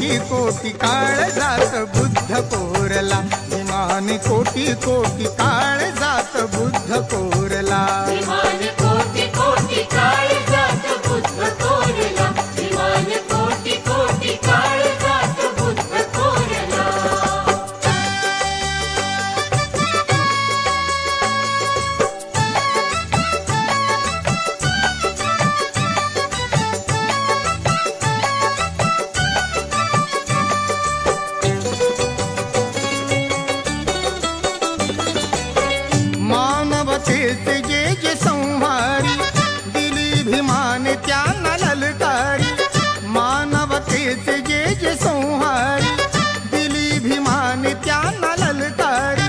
कोटी कोटी काळ जात बुद्ध कोरला, भीमाने कोटी कोटी काळ जात बुद्ध कोरला. भीमाने कोटी कोटी काळ जात बुद्ध कोरला, भीमाने कोटी कोटी काळ जात बुद्ध कोरला. मानवतेचे जे जे संहारी, दिली भीमाने त्यांना ललकारी. मानवतेचे जे जे संहारी, दिली भीमाने त्यांना ललकारी.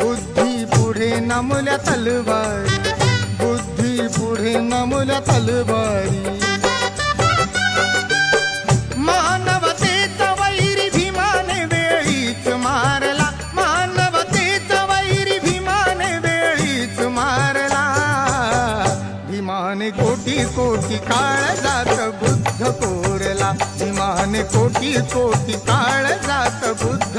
बुद्धी पुढे नमल्या तलवारी, बुद्धी पुढे नमल्या तलवारी. मानवतेचा वैरी भीमाने वेळीच मारला, मानवतेचा वैरी भीमाने वेळीच मारला. भीमाने कोटी कोटी काळ जात बुद्ध कोरला, भीमाने कोटी कोटी काळ जात बुद्ध